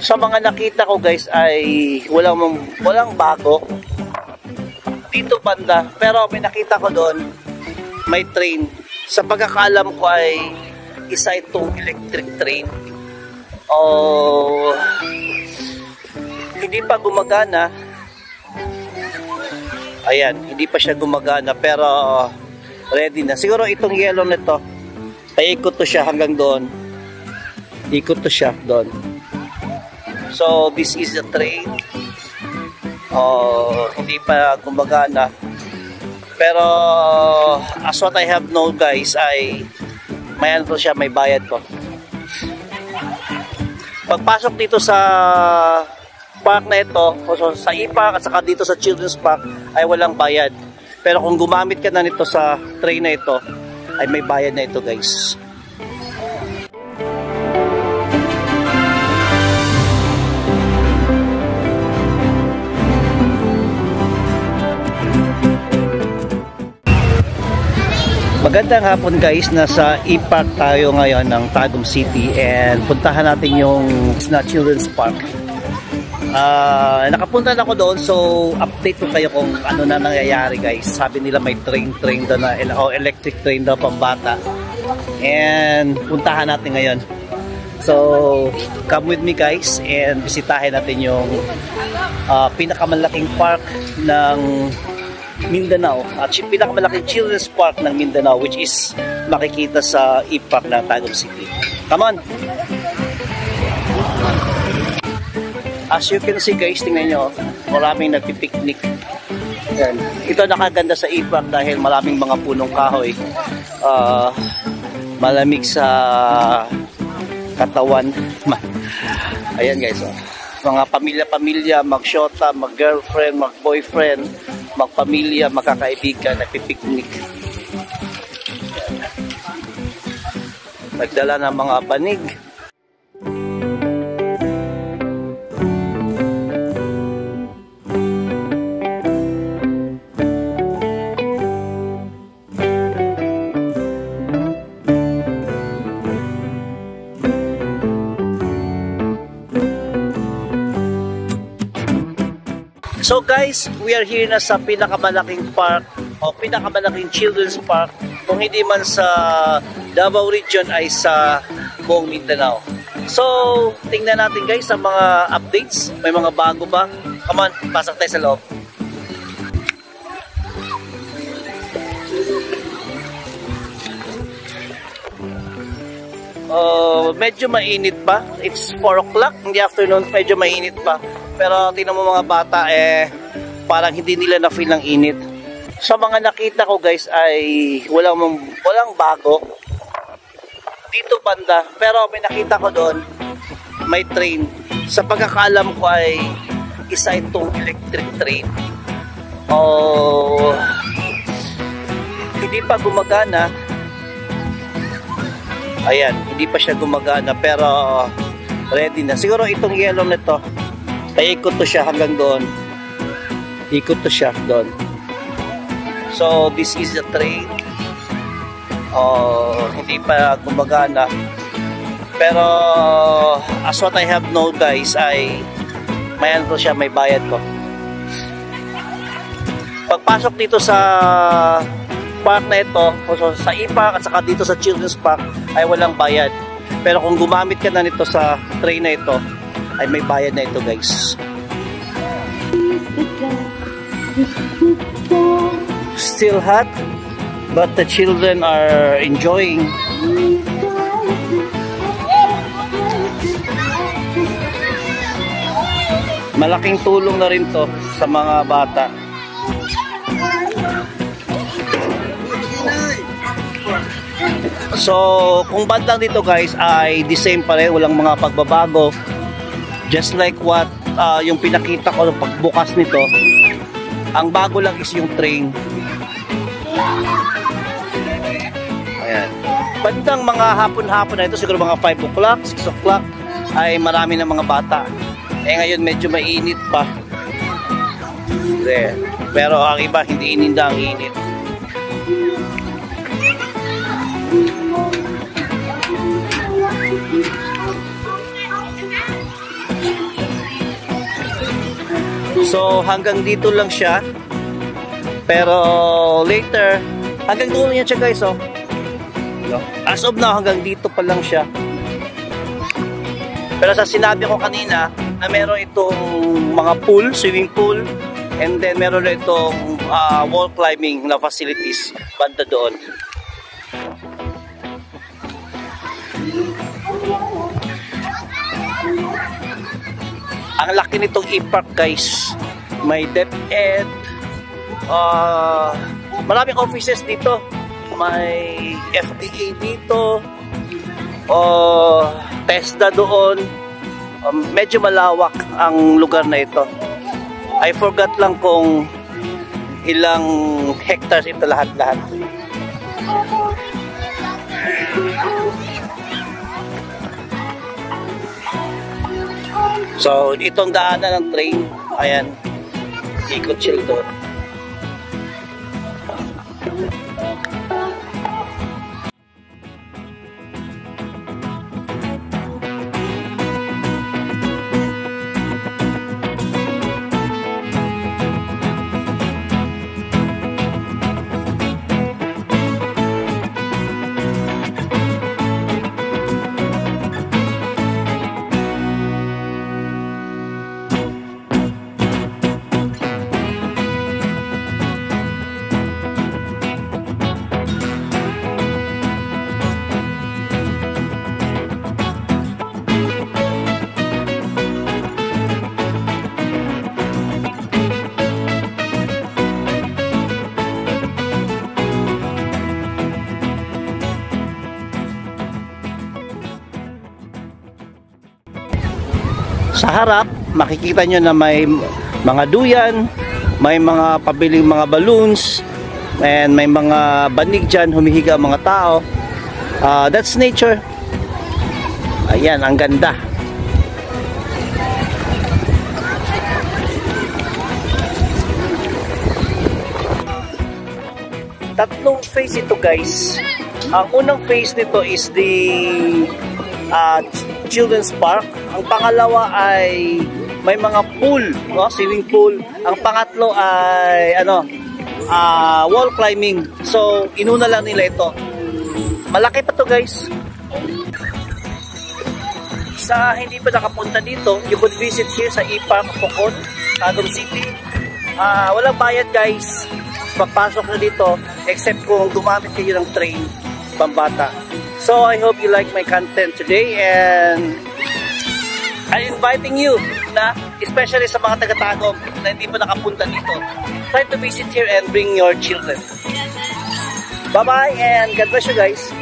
Sa mga nakita ko guys ay walang bago dito banda, pero may nakita ko doon may train. Sa pagkakaalam ko ay isa itong electric train. Hindi pa gumagana. Ayan, hindi pa siya gumagana pero ready na. Siguro itong yellow nito, paikot to siya hanggang doon. Ikot to siya doon. So this is the train. Hindi pa gumagana. Pero as what I have known guys ay may ano to siya, may bayad to. Pagpasok dito sa park na ito, o sa e-park at saka dito sa children's park ay walang bayad. Pero kung gumamit ka na nito sa train na ito ay may bayad na ito guys. Magandang hapon guys, nasa e-park tayo ngayon ng Tagum City and puntahan natin yung Children's Park. Nakapunta na ako doon, so update ko kayo kung ano na nangyayari guys. Sabi nila may train daw na, electric train daw pambata, and puntahan natin ngayon. So come with me guys and bisitahin natin yung pinakamalaking park ng Mindanao at pinakamalaking children's park ng Mindanao, which is makikita sa e-park ng Tagum City. Come on! As you can see guys, tingnan nyo, maraming nagpipiknik. Yan. Ito nakaganda sa e-park dahil maraming mga punong kahoy, malamig sa katawan. Ayan guys, mga pamilya-pamilya, mag-shota, mag-girlfriend, mag-boyfriend, magpamilya, magkakaibigan, nagpipiknik. Nagdala ng mga banig. So guys, we are here na sa pinakamalaking park o pinakamalaking children's park, kung hindi man sa Davao region ay sa buong Mindanao. So tingnan natin guys sa mga updates, may mga bago ba? Come on, pasok tayo sa loob. Medyo mainit pa. It's 4 o'clock in the afternoon, medyo mainit pa. Pero tingnan mo mga bata, parang hindi nila na-feel ng init. Sa mga nakita ko guys ay walang bago dito banda, pero may nakita ko doon may train. Sa pagkakaalam ko ay isa itong electric train. Hindi pa gumagana. Ayan, hindi pa siya gumagana pero ready na. Siguro itong yellow nito, paikot to siya hanggang doon. Ikot to siya doon. So this is the train. Hindi pa gumagana. Pero as what I have known guys ay may ano to siya, may bayad to. Pagpasok dito sa park na ito, o sa e-park at saka dito sa children's park ay walang bayad. Pero kung gumamit ka na nito sa train na ito ay may bayad na ito guys. Still hot, but the children are enjoying. Malaking tulong na rin to sa mga bata. So kung bandang dito guys ay the same pa rin, walang mga pagbabago. Just like what yung pinakita ko ng pagbukas nito, ang bago lang is yung train. Ayan. Bandang mga hapon-hapon na ito, siguro mga 5 o'clock, 6 o'clock, ay marami ng mga bata. Ngayon medyo mainit pa. Pero ang iba hindi ininda ang init. So hanggang dito lang siya. Pero later, hanggang dulo niya siya guys, oh. As of now, hanggang dito pa lang siya. Pero sa sinabi ko kanina, na meron itong mga pool, swimming pool, and then meron na itong wall climbing na facilities banda doon. Ang laki nitong e-park guys. May DepEd, maraming offices dito. May FDA dito, TESDA doon. Medyo malawak ang lugar na ito. I forgot lang kung ilang hectares ito lahat-lahat. So, itong daanan ng train, ayan, ikot siya doon. Sa harap, makikita nyo na may mga duyan, may mga pabiling mga balloons, and may mga banig dyan, humihiga mga tao. That's nature. Ayan, ang ganda. Tatlong phase ito guys. Ang unang phase nito is the Children's Park. Ang pangalawa ay may mga pool, no? Swimming pool. Ang pangatlo ay wall climbing. So inuna lang nila ito. Malaki pa to guys. Sa hindi pa nakapunta dito, you could visit here sa e-park Pocon, Tagum City. Walang bayad guys. Papasok na dito except kung gumamit kayo ng train pambata. So I hope you like my content today, and I'm inviting you na, especially sa mga taga-Tagum na hindi pa nakapunta dito, try to visit here and bring your children. Bye bye and God bless you guys.